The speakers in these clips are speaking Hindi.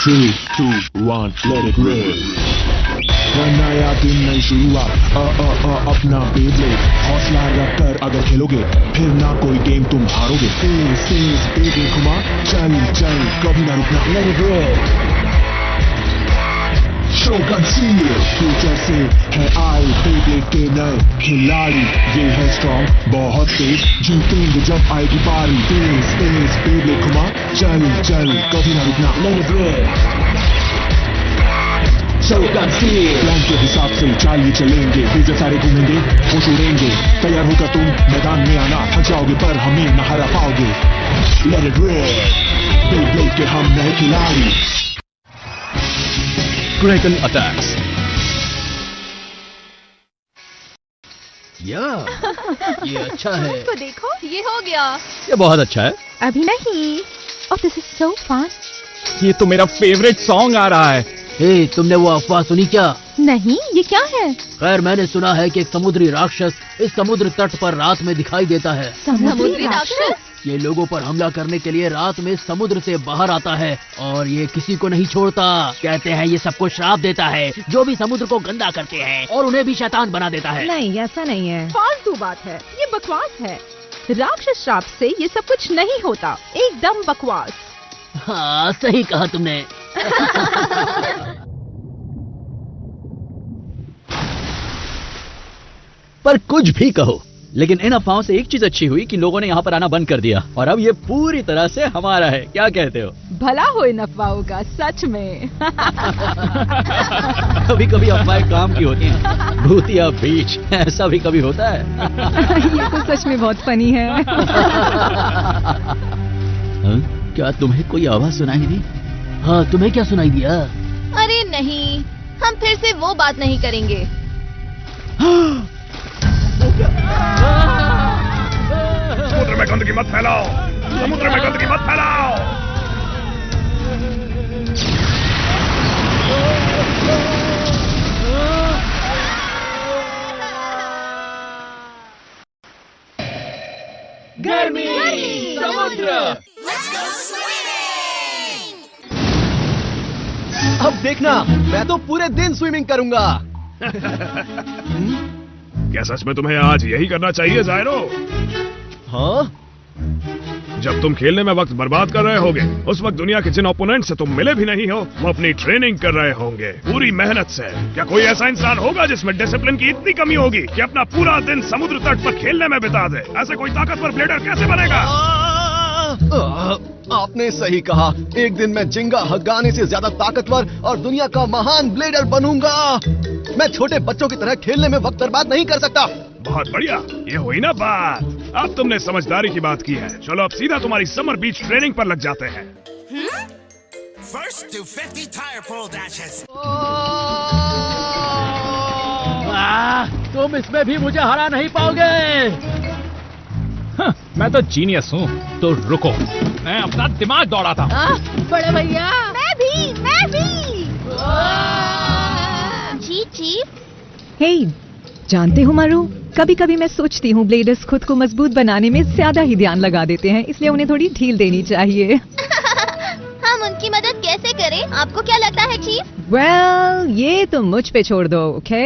3, 2, 1, let it rip। नया दिन नई शुरुआत अपना बेब्लेड हौसला रख कर अगर खेलोगे फिर ना कोई गेम तुम हारोगे। तेज बेबी घुमा चल चल कभी ना रुकना let it rip। शोगन सील फ्यूचर से है आए बेब्लेड के नए खिलाड़ी, ये है स्ट्रॉन्ग बहुत तेज जीतेंगे जब आएगी बारी। तेज बेब्लेड घुमा चल चल कभी ना रुकना let it rip। शोगन सील प्लान के हिसाब से चालिए चलेंगे, बीजे सारे घूमेंगे होश उड़ेंगे। तैयार होकर तुम मैदान में आना, थक जाओगे पर हमें न हरा पाओगे let it rip। बेब्लेड के हम नए खिलाड़ी। Kraken attacks। ये अच्छा है। तो देखो ये हो गया। ये बहुत अच्छा है। अभी नहीं। Oh this is so fun. ये तो मेरा फेवरेट सॉन्ग आ रहा है। हे, तुमने वो अफवाह सुनी क्या? नहीं, ये क्या है? खैर मैंने सुना है कि एक समुद्री राक्षस इस समुद्र तट पर रात में दिखाई देता है। समुद्री राक्षस? ये लोगों पर हमला करने के लिए रात में समुद्र से बाहर आता है और ये किसी को नहीं छोड़ता। कहते हैं ये सबको श्राप देता है जो भी समुद्र को गंदा करते हैं, और उन्हें भी शैतान बना देता है। नहीं, ऐसा नहीं है। फालतू बात है, ये बकवास है। राक्षस श्राप से ये सब कुछ नहीं होता, एकदम बकवास। हाँ सही कहा तुमने। पर कुछ भी कहो, लेकिन इन अफवाहों से एक चीज अच्छी हुई कि लोगों ने यहाँ पर आना बंद कर दिया और अब ये पूरी तरह से हमारा है। क्या कहते हो? भला हो इन अफवाहों का, सच में। कभी कभी अफवाहें काम की होती हैं। भूतिया बीच ऐसा भी कभी होता है। ये तो सच में बहुत फनी है। क्या तुम्हें कोई आवाज सुनाई दी? हाँ, तुम्हें क्या सुनाई दिया? अरे नहीं, हम फिर से वो बात नहीं करेंगे। समुद्र में गंदगी मत फैलाओ, समुद्र में गंदगी मत फैलाओ। गर्मी समुद्र। अब देखना, मैं तो पूरे दिन स्विमिंग करूंगा। क्या सच में तुम्हें आज यही करना चाहिए जायरो? हाँ? जब तुम खेलने में वक्त बर्बाद कर रहे होगे, उस वक्त दुनिया के जिन ओपोनेंट से तुम मिले भी नहीं हो, वो अपनी ट्रेनिंग कर रहे होंगे पूरी मेहनत से। क्या कोई ऐसा इंसान होगा जिसमें डिसिप्लिन की इतनी कमी होगी कि अपना पूरा दिन समुद्र तट पर खेलने में बिता दे? ऐसे कोई ताकतवर ब्लेडर कैसे बनेगा? आपने सही कहा। एक दिन मैं जिंगा हगाने से ज्यादा ताकतवर और दुनिया का महान ब्लेडर बनूंगा। मैं छोटे बच्चों की तरह खेलने में वक्त बर्बाद नहीं कर सकता। बहुत बढ़िया, ये हुई ना बात। अब तुमने समझदारी की बात की है। चलो अब सीधा तुम्हारी समर बीच ट्रेनिंग पर लग जाते हैं। First do 50 tire pole dashes. तुम इसमें भी मुझे हरा नहीं पाओगे। मैं तो जीनियस हूँ, तो रुको, मैं अपना दिमाग दौड़ाता हूँ। बड़े भैया, मैं भी। जी चीफ। हे, जानते हो मारू, कभी कभी मैं सोचती हूँ ब्लेडर्स खुद को मजबूत बनाने में ज्यादा ही ध्यान लगा देते हैं, इसलिए उन्हें थोड़ी ढील देनी चाहिए। हम उनकी मदद कैसे करें? आपको क्या लगता है चीफ? वेल, ये तुम मुझ पे छोड़ दो, ओके?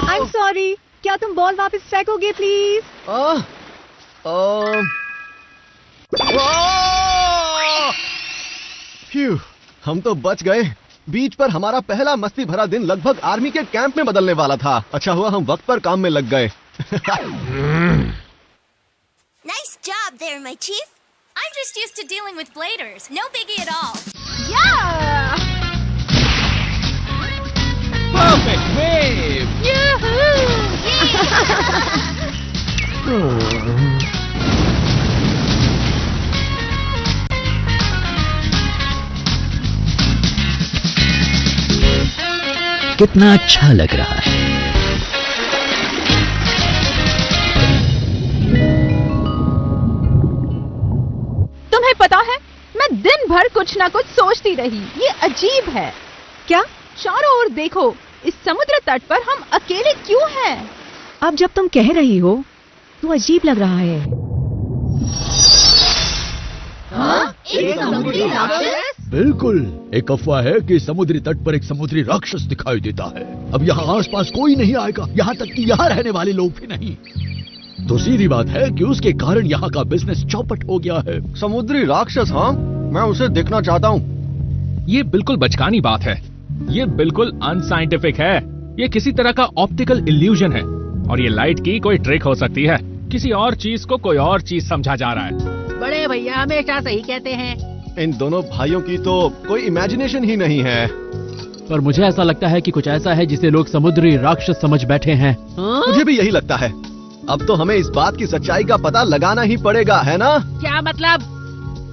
आई एम सॉरी, क्या तुम बॉल वापस फेंकोगे प्लीज? फ्यू, हम तो बच गए। बीच पर हमारा पहला मस्ती भरा दिन लगभग आर्मी के कैंप में बदलने वाला था। अच्छा हुआ हम वक्त पर काम में लग गए। Nice job there, my chief. I'm just used to dealing with bladers. No biggie at all. Perfect wave! कितना अच्छा लग रहा है। तुम्हें पता है, मैं दिन भर कुछ ना कुछ सोचती रही। ये अजीब है। क्या? चारों ओर देखो, इस समुद्र तट पर हम अकेले क्यों हैं? अब जब तुम कह रही हो तो अजीब लग रहा है। एक समुद्री राक्षस? बिल्कुल, एक अफवाह है कि समुद्री तट पर एक समुद्री राक्षस दिखाई देता है। अब यहाँ आसपास कोई नहीं आएगा, यहाँ तक कि यहाँ रहने वाले लोग भी नहीं। तो सीधी बात है कि उसके कारण यहाँ का बिजनेस चौपट हो गया है। समुद्री राक्षस? हाँ, मैं उसे देखना चाहता हूँ। ये बिल्कुल बचकानी बात है। ये बिल्कुल अनसाइंटिफिक है। ये किसी तरह का ऑप्टिकल इल्यूजन है और ये लाइट की कोई ट्रिक हो सकती है। किसी और चीज को कोई और चीज समझा जा रहा है। बड़े भैया हमेशा सही कहते हैं। इन दोनों भाइयों की तो कोई इमेजिनेशन ही नहीं है। पर मुझे ऐसा लगता है कि कुछ ऐसा है जिसे लोग समुद्री राक्षस समझ बैठे हैं। मुझे भी यही लगता है। अब तो हमें इस बात की सच्चाई का पता लगाना ही पड़ेगा, है ना? क्या मतलब?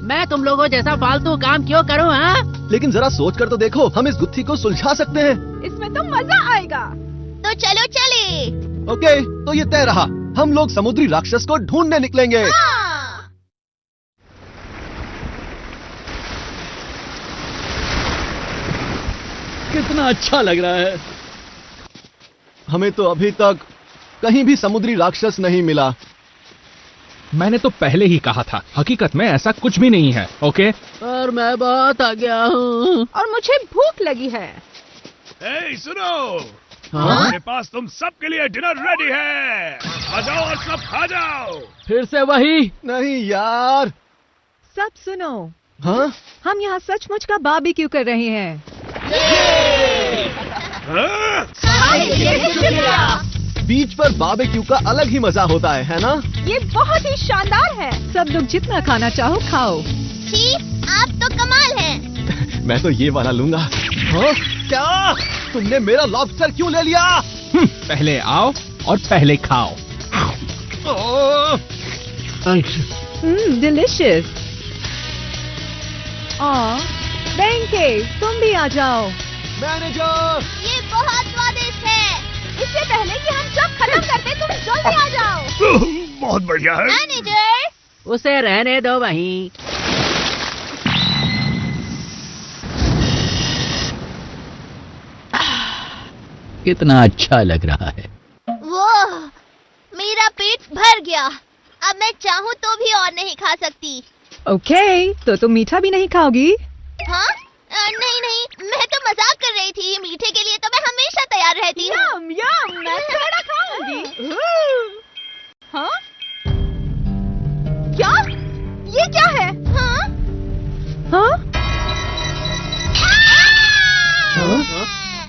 मैं तुम लोगों जैसा फालतू काम क्यों करूं? हाँ? लेकिन जरा सोच कर तो देखो, हम इस गुत्थी को सुलझा सकते हैं। इसमें तो मजा आएगा। तो चलो चले। ओके, तो ये तय रहा। हम लोग समुद्री राक्षस को ढूंढने निकलेंगे। हाँ। कितना अच्छा लग रहा है। हमें तो अभी तक कहीं भी समुद्री राक्षस नहीं मिला। मैंने तो पहले ही कहा था, हकीकत में ऐसा कुछ भी नहीं है। ओके, और मैं बहुत आ गया हूँ। और मुझे भूख लगी है। ए, सुनो, हाँ? मेरे पास तुम सबके लिए डिनर रेडी है। आ जाओ और सब खा जाओ। फिर से वही? नहीं यार। सब सुनो, हाँ? हम यहाँ सचमुच का बारबेक्यू कर रहे हैं। हाँ? बीच पर बारबेक्यू का अलग ही मजा होता है ना? ये बहुत ही शानदार है। सब लोग जितना खाना चाहो खाओ। चीफ, आप तो कमाल हैं। मैं तो ये वाला लूंगा। हाँ? क्या? तुमने मेरा लॉबस्टर क्यों ले लिया? पहले आओ और पहले खाओ। डिलिशियस। बेंके, तुम भी आ जाओ। मैनेजर! ये बहुत स्वादिष्ट है। इससे पहले कि हम सब खत्म करते, तुम जल्दी आ जाओ। बहुत बढ़िया है। मैनेजर, उसे रहने दो वहीं। कितना अच्छा लग रहा है। वो मेरा पेट भर गया। अब मैं चाहूँ तो भी और नहीं खा सकती। ओके, तो तुम मीठा भी नहीं खाओगी? हाँ? नहीं नहीं, मैं तो मजाक कर रही थी। मीठे के लिए तो मैं हमेशा तैयार रहती हूँ। यम यम, मैं थोड़ा खाऊंगी। हाँ? क्या? ये क्या है? हाँ? हाँ?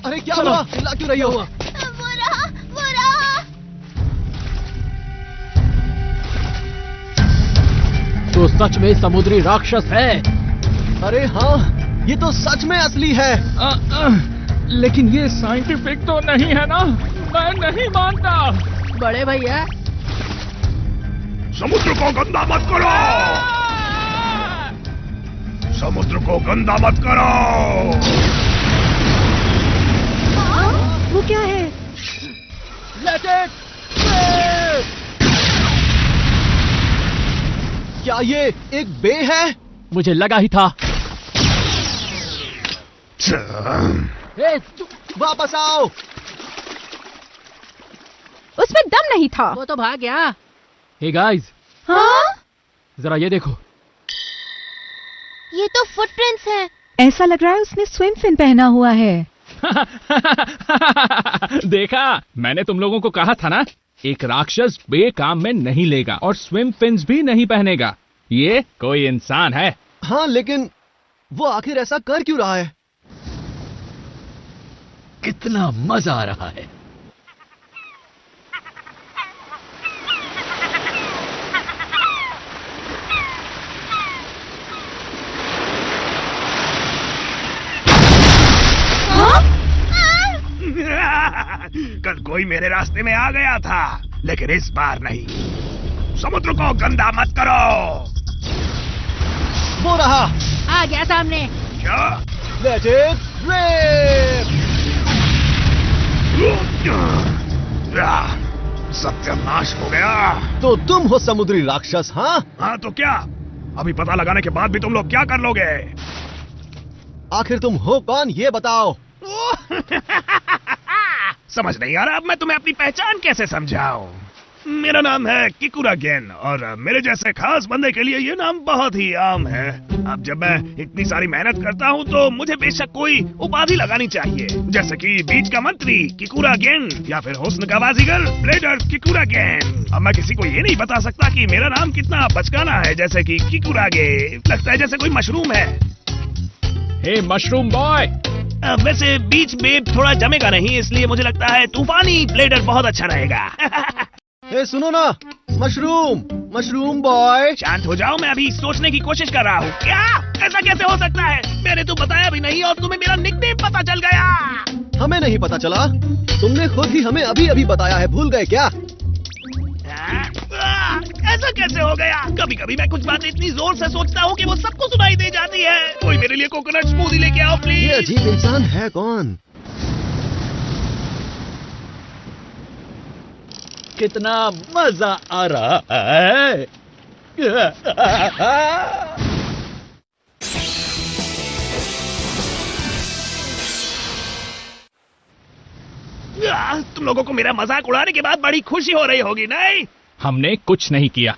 अरे क्या हुआ? चिल्ला क्यों रही हो? वो रहा, वो रहा। तो सच में समुद्री राक्षस है। अरे हाँ, ये तो सच में असली है। लेकिन ये साइंटिफिक तो नहीं है ना। मैं नहीं मानता। बड़े भैया, समुद्र को गंदा मत करो। समुद्र को गंदा मत करो। वो क्या है? Let it क्या ये एक बे है? मुझे लगा ही था। वापस आओ। उसमें दम नहीं था। वो तो भाग गया। हे गाइस, हाँ? जरा ये देखो। ये तो फुटप्रिंट्स हैं। ऐसा लग रहा है उसने स्विम फिन पहना हुआ है। देखा, मैंने तुम लोगों को कहा था ना, एक राक्षस बेकाम में नहीं लेगा और स्विम फिन्स भी नहीं पहनेगा। ये कोई इंसान है। हाँ, लेकिन वो आखिर ऐसा कर क्यों रहा है? कितना मजा आ रहा है। कल कोई मेरे रास्ते में आ गया था, लेकिन इस बार नहीं। समुद्र को गंदा मत करो। वो रहा। आ गया सामने। क्या? Let it rip! सत्यानाश हो गया। तो तुम हो समुद्री राक्षस? हाँ? हाँ तो क्या? अभी पता लगाने के बाद भी तुम लोग क्या कर लोगे? आखिर तुम हो कौन, ये बताओ। समझ नहीं आ रहा। अब मैं तुम्हें अपनी पहचान कैसे समझाऊं? मेरा नाम है किकुरागेन और मेरे जैसे खास बंदे के लिए ये नाम बहुत ही आम है। अब जब मैं इतनी सारी मेहनत करता हूँ तो मुझे बेशक कोई उपाधि लगानी चाहिए, जैसे कि बीच का मंत्री किकुरागेन या फिर हुस्न का बाजीगर ब्लेडर किकुरागेन। अब मैं किसी को ये नहीं बता सकता कि मेरा नाम कितना बचकाना है, जैसे कि किकुरागे लगता है जैसे कोई मशरूम है। हे मशरूम बॉय। वैसे बीच में थोड़ा जमेगा नहीं, इसलिए मुझे लगता है तूफानी ब्लेडर बहुत अच्छा रहेगा। ए, सुनो ना, मशरूम बॉय। शांत हो जाओ, मैं अभी सोचने की कोशिश कर रहा हूँ। क्या? ऐसा कैसे हो सकता है? मैंने तो बताया भी नहीं और तुम्हें मेरा निकनेम पता चल गया। हमें नहीं पता चला, तुमने खुद ही हमें अभी अभी बताया है, भूल गए क्या? ऐसा कैसे हो गया? कभी कभी मैं कुछ बातें इतनी जोर से सोचता हूँ कि वो सबको सुनाई दे जाती है। कोई मेरे लिए कोकोनट स्मूदी लेके आओ प्लीज। ये अजीब इंसान है कौन? कितना मजा आ रहा है। तुम लोगों को मेरा मजाक उड़ाने के बाद बड़ी खुशी हो रही होगी, नहीं? हमने कुछ नहीं किया,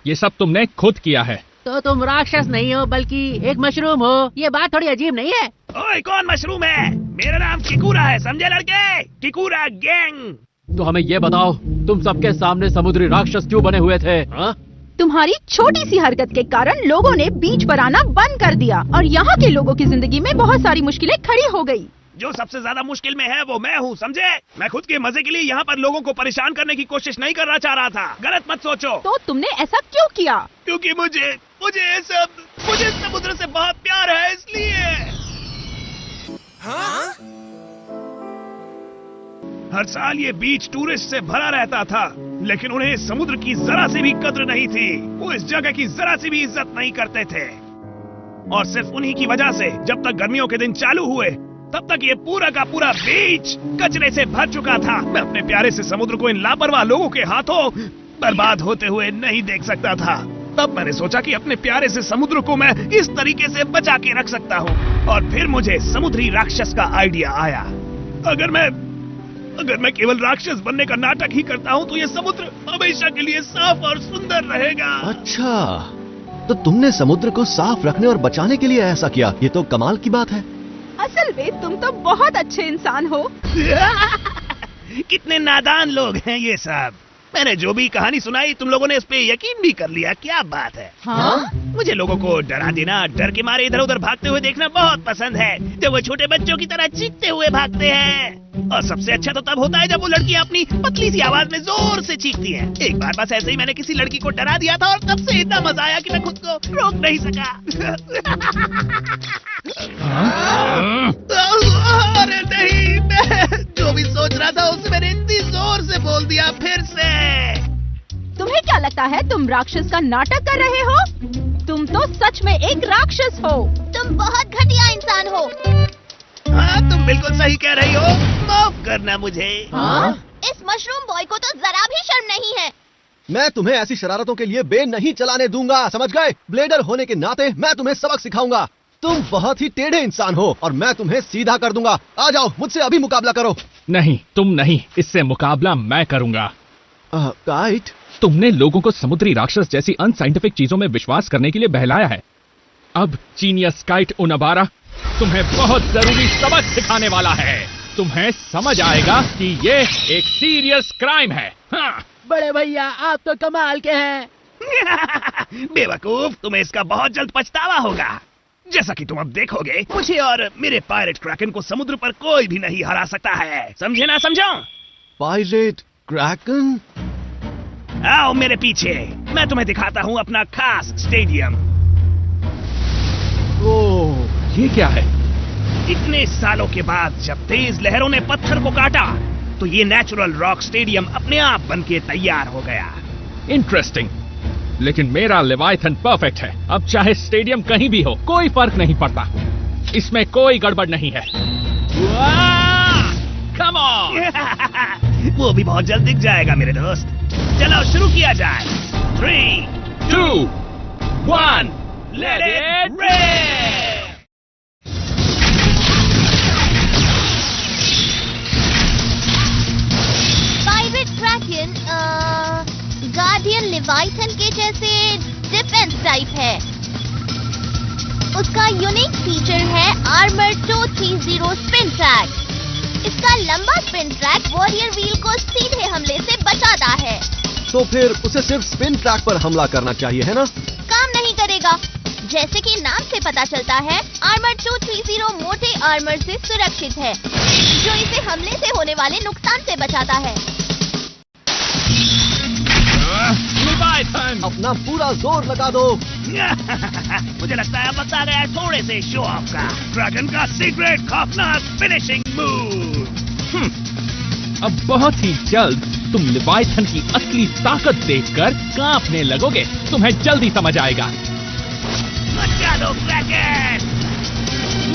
ये सब तुमने खुद किया है। तो तुम राक्षस नहीं हो बल्कि एक मशरूम हो, ये बात थोड़ी अजीब नहीं है? ओए, कौन मशरूम है? मेरा नाम किकुरा है, समझे लड़के? किकुरा गैंग। तो हमें ये बताओ, तुम सबके सामने समुद्री राक्षस क्यों बने हुए थे? हा? तुम्हारी छोटी सी हरकत के कारण लोगों ने बीच पर आना बंद कर दिया और यहाँ के लोगों की जिंदगी में बहुत सारी मुश्किलें खड़ी हो गई। जो सबसे ज्यादा मुश्किल में है वो मैं हूँ, समझे? मैं खुद के मजे के लिए यहाँ पर लोगों को परेशान करने की कोशिश नहीं करना चाह रहा था। गलत मत सोचो। तो तुमने ऐसा क्यों किया? क्योंकि मुझे समुद्र से बहुत प्यार है, इसलिए। हाँ? हर साल ये बीच टूरिस्ट से भरा रहता था, लेकिन उन्हें समुद्र की जरा सी भी कद्र नहीं थी। वो इस जगह की जरा सी भी इज्जत नहीं करते थे और सिर्फ उन्हीं की वजह से जब तक गर्मियों के दिन चालू हुए तब तक ये पूरा का पूरा बीच कचरे से भर चुका था। मैं अपने प्यारे से समुद्र को इन लापरवाह लोगों के हाथों बर्बाद होते हुए नहीं देख सकता था। तब मैंने सोचा कि अपने प्यारे से समुद्र को मैं इस तरीके से बचा के रख सकता हूँ और फिर मुझे समुद्री राक्षस का आइडिया आया। अगर मैं केवल राक्षस बनने का नाटक ही करता हूँ तो ये समुद्र हमेशा के लिए साफ और सुंदर रहेगा। अच्छा, तो तुमने समुद्र को साफ रखने और बचाने के लिए ऐसा किया? ये तो कमाल की बात है। असल में तुम तो बहुत अच्छे इंसान हो। कितने नादान लोग हैं ये सब। मैंने जो भी कहानी सुनाई तुम लोगों ने इस पे यकीन भी कर लिया, क्या बात है? हाँ? मुझे लोगों को डरा देना, डर के मारे इधर उधर भागते हुए देखना बहुत पसंद है, जब वो छोटे बच्चों की तरह चीखते हुए भागते हैं। और सबसे अच्छा तो तब होता है जब वो लड़कियां अपनी पतली सी आवाज में जोर से चीखती हैं। एक बार बस ऐसे ही मैंने किसी लड़की को डरा दिया था और तब से इतना मजा आया कि मैं खुद को रोक नहीं सका। अरे नहीं, मैं जो भी सोच रहा था उसे मैंने इतनी जोर से बोल दिया फिर से। तुम्हें क्या लगता है तुम राक्षस का नाटक कर रहे हो? तुम तो सच में एक राक्षस हो। तुम बहुत घटिया इंसान हो। हाँ, तुम बिल्कुल सही कह रही हो। माफ करना मुझे। हाँ? इस मशरूम बॉय को तो जरा भी शर्म नहीं है। मैं तुम्हें ऐसी शरारतों के लिए बेन नहीं चलाने दूंगा, समझ गए? ब्लेडर होने के नाते मैं तुम्हें सबक सिखाऊंगा। तुम बहुत ही टेढ़े इंसान हो और मैं तुम्हें सीधा कर दूंगा। आ जाओ, मुझसे अभी मुकाबला करो। नहीं, तुम नहीं, इससे मुकाबला मैं करूंगा। काइट, तुमने लोगों को समुद्री राक्षस जैसी अनसाइंटिफिक चीजों में विश्वास करने के लिए बहलाया है। अब जीनियस काइट उनबारा तुम्हें बहुत जरूरी सबक सिखाने वाला है। तुम्हें समझ आएगा कि ये एक सीरियस क्राइम है। हाँ। बड़े भैया, आप तो कमाल के हैं। बेवकूफ, तुम्हें इसका बहुत जल्द पछतावा होगा। जैसा कि तुम अब देखोगे, मुझे और मेरे पायरेट क्रैकन को समुद्र पर कोई भी नहीं हरा सकता है। समझे ना? समझो? Pirate Kraken? आओ मेरे पीछे, मैं तुम्हें दिखाता हूँ अपना खास स्टेडियम। ओह, ये क्या है? इतने सालों के बाद जब तेज लहरों ने पत्थर को काटा तो ये नेचुरल रॉक स्टेडियम अपने आप बनके तैयार हो गया। इंटरेस्टिंग, लेकिन मेरा लेवाइथन परफेक्ट है। अब चाहे स्टेडियम कहीं भी हो, कोई फर्क नहीं पड़ता। इसमें कोई गड़बड़ नहीं है। Come on. वो भी बहुत जल्द दिख जाएगा मेरे दोस्त। चलो शुरू किया जाए। 3, 2, 1, let it rain! Pirate Kraken, advance type है। उसका यूनिक फीचर है आर्मर 230 स्पिन ट्रैक। इसका लंबा स्पिन ट्रैक वॉरियर व्हील को सीधे हमले से बचाता है। तो फिर उसे सिर्फ स्पिन ट्रैक पर हमला करना चाहिए, है ना? काम नहीं करेगा। जैसे कि नाम से पता चलता है, आर्मर 230 मोटे आर्मर से सुरक्षित है, जो इसे हमले से होने वाले नुकसान से बचाता है। अपना पूरा जोर लगा दो। मुझे लगता है वक्त आ गया है थोड़े से शो ऑफ का। ड्रैगन का सीक्रेट खौफनाक फिनिशिंग मूव। अब बहुत ही जल्द तुम लिवाइथन की असली ताकत देखकर कांपने लगोगे। तुम्हें जल्दी समझ आएगा। मचा दो ड्रैगन!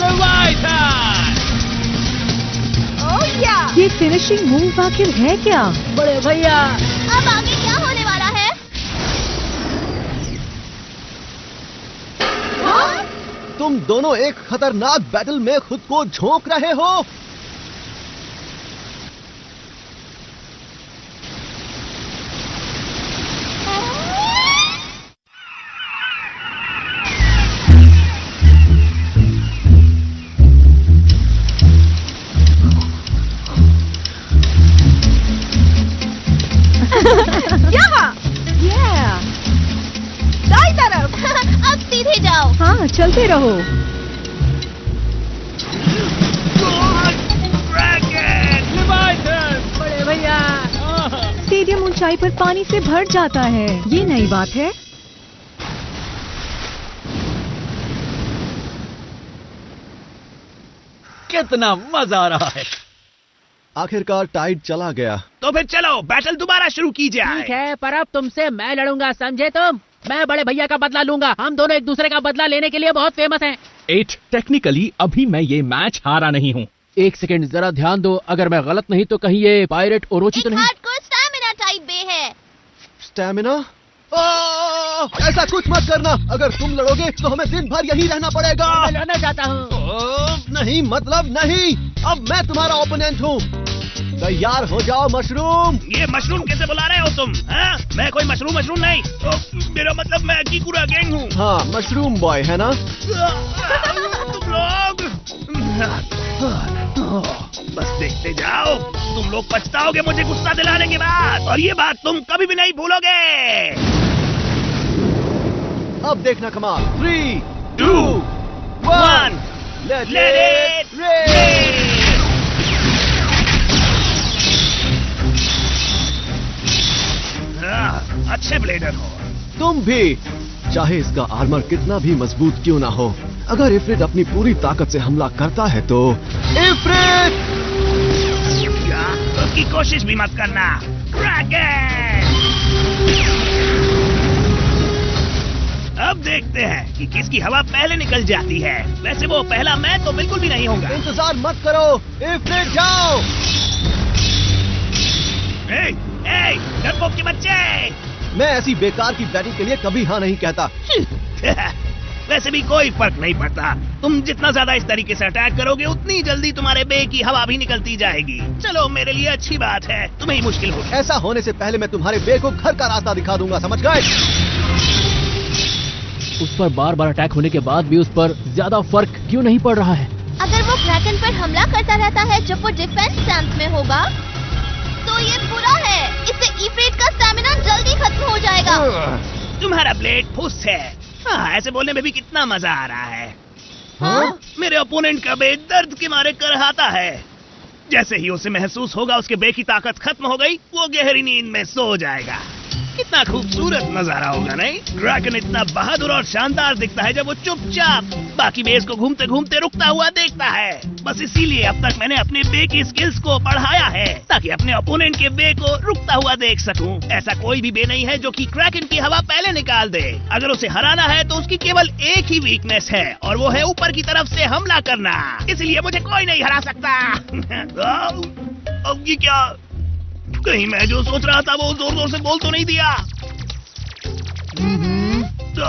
लिवाइथन! ओह या! ये फिनिशिंग मूव आखिर है क्या? बड़े भैया, अब आगे क्या होने वाला है? तुम दोनों एक खतरनाक बैटल में खुद को झोंक रहे हो। यहाँ! दाई तरफ! अब सीधे जाओ। हाँ, चलते रहो। बड़े भैया, स्टेडियम ऊंचाई पर पानी से भर जाता है। ये नई बात है। कितना मजा आ रहा है। आखिरकार टाइड चला गया। तो फिर चलो बैटल दोबारा शुरू की जाए। ठीक है, पर अब तुमसे मैं लड़ूंगा, समझे तुम? मैं बड़े भैया का बदला लूंगा। हम दोनों एक दूसरे का बदला लेने के लिए बहुत फेमस हैं। 8 टेक्निकली अभी मैं ये मैच हारा नहीं हूँ। एक सेकंड, जरा ध्यान दो। अगर मैं गलत नहीं तो कहीं ये पायरेट ओरोची तो एक नहीं? हार्डकोर स्टैमिना टाइप बे है। स्टैमिना? ऐसा कुछ मत करना। अगर तुम लड़ोगे तो हमें दिन भर यहीं रहना पड़ेगा। मैं लड़ना चाहता हूँ। नहीं, मतलब नहीं। अब मैं तुम्हारा ओपोनेंट हूँ। तैयार हो जाओ मशरूम। ये मशरूम कैसे बुला रहे हो तुम? हाँ? मैं कोई मशरूम नहीं। मेरा मतलब मैं कीकुरा गैंग हूँ। हाँ, मशरूम बॉय है ना? तुम लोग बस देखते जाओ। तुम लोग पछताओगे मुझे गुस्सा दिलाने के बाद, और ये बात तुम कभी भी नहीं भूलोगे। अब देखना कमाल। 3, 2, 1 Let Let it rain! अच्छे ब्लेडर हो तुम भी। चाहे इसका आर्मर कितना भी मजबूत क्यों ना हो, अगर इफ्रिट अपनी पूरी ताकत से हमला करता है तो इफ्रिट! क्या? उसकी कोशिश भी मत करना। ड्रैगन! अब देखते हैं कि किसकी हवा पहले निकल जाती है। वैसे वो पहला मैं तो बिल्कुल भी नहीं होगा। इंतजार मत करो, इफ्रिट जाओ। डरपोक के बच्चे! मैं ऐसी बेकार की बैटिंग के लिए कभी हाँ नहीं कहता। वैसे भी कोई फर्क नहीं पड़ता। तुम जितना ज्यादा इस तरीके से अटैक करोगे, उतनी जल्दी तुम्हारे बे की हवा भी निकलती जाएगी। चलो, मेरे लिए अच्छी बात है, तुम्हें ही मुश्किल होगी। ऐसा होने से पहले मैं तुम्हारे बे को घर का रास्ता दिखा दूंगा, समझ गए? उस पर बार बार अटैक होने के बाद भी उस पर ज्यादा फर्क क्यों नहीं पड़ रहा है? अगर वो क्रैकन पर हमला करता रहता है जब वो डिफेंस स्टैंस में होगा, तो ये बुरा है। इससे इफ्रिट का स्टैमिना जल्दी खत्म हो जाएगा। तुम्हारा ब्लेड फुस है। हाँ, ऐसे बोलने में भी कितना मजा आ रहा है। हाँ? मेरे ओपोनेंट का बे दर्द के मारे करहाता है। जैसे ही उसे महसूस होगा उसके बे की ताकत खत्म हो गई, वो गहरी नींद में सो जाएगा। कितना खूबसूरत नजारा होगा, नहीं? ड्रैगन इतना बहादुर और शानदार दिखता है जब वो चुपचाप बाकी बेस को घूमते घूमते रुकता हुआ देखता है। बस इसीलिए अब तक मैंने अपने बे की स्किल्स को बढ़ाया है, ताकि अपने ओपोनेंट के बे को रुकता हुआ देख सकूं। ऐसा कोई भी बे नहीं है जो कि क्रैकन की हवा पहले निकाल दे। अगर उसे हराना है तो उसकी केवल एक ही वीकनेस है, और वो है ऊपर की तरफ से हमला करना। इसलिए मुझे कोई नहीं हरा सकता। अब ये क्या? कहीं मैं जो सोच रहा था वो जोर जोर से बोल तो नहीं दिया? तो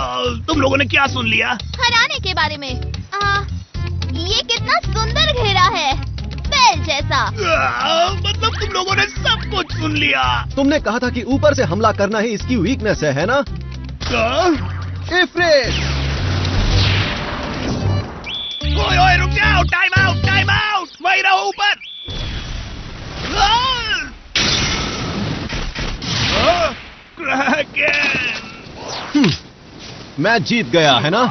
तुम लोगों ने क्या सुन लिया? हराने के बारे में। ये कितना सुंदर घेरा है, बैल जैसा। मतलब तुम लोगों ने सब कुछ सुन लिया? तुमने कहा था कि ऊपर से हमला करना ही इसकी वीकनेस है ना? इफ्रिट। ओए ओए रुक जाओ, टाइम आउट, टाइम आउट, वही रहो ऊपर। क्रैकन। मैं जीत गया है ना?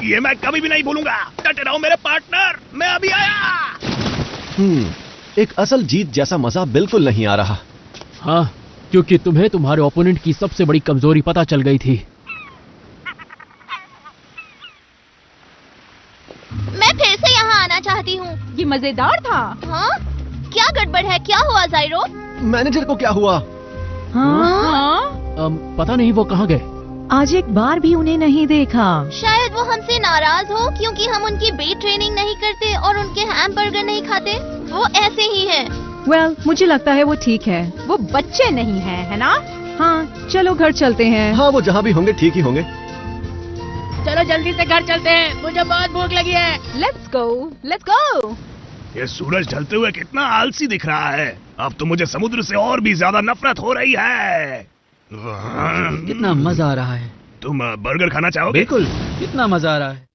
ये मैं कभी भी नहीं भूलूंगा। डटे रहो मेरे पार्टनर, मैं अभी आया। एक असल जीत जैसा मजा बिल्कुल नहीं आ रहा। हाँ, क्योंकि तुम्हें तुम्हारे ओपोनेंट की सबसे बड़ी कमजोरी पता चल गई थी। मैं फिर से यहाँ आना चाहती हूँ। ये मजेदार था। हाँ? क्या गड़बड़ है? क्या हुआ ज़ाइरो? मैनेजर को क्या हुआ? हाँ? पता नहीं वो कहाँ गए। आज एक बार भी उन्हें नहीं देखा। शायद वो हमसे नाराज हो क्योंकि हम उनकी बेट ट्रेनिंग नहीं करते और उनके हैमबर्गर नहीं खाते। वो ऐसे ही है। वेल, मुझे लगता है वो ठीक है। वो बच्चे नहीं हैं, है ना? हाँ, चलो घर चलते हैं। हाँ, वो जहाँ भी होंगे ठीक ही होंगे। चलो जल्दी से घर चलते हैं, मुझे बहुत भूख लगी है। Let's go, let's go. ये सूरज ढलते हुए कितना आलसी दिख रहा है। अब तो मुझे समुद्र से और भी ज्यादा नफरत हो रही है। कितना मजा आ रहा है। तुम बर्गर खाना चाहोगे? बिल्कुल, कितना मजा आ रहा है।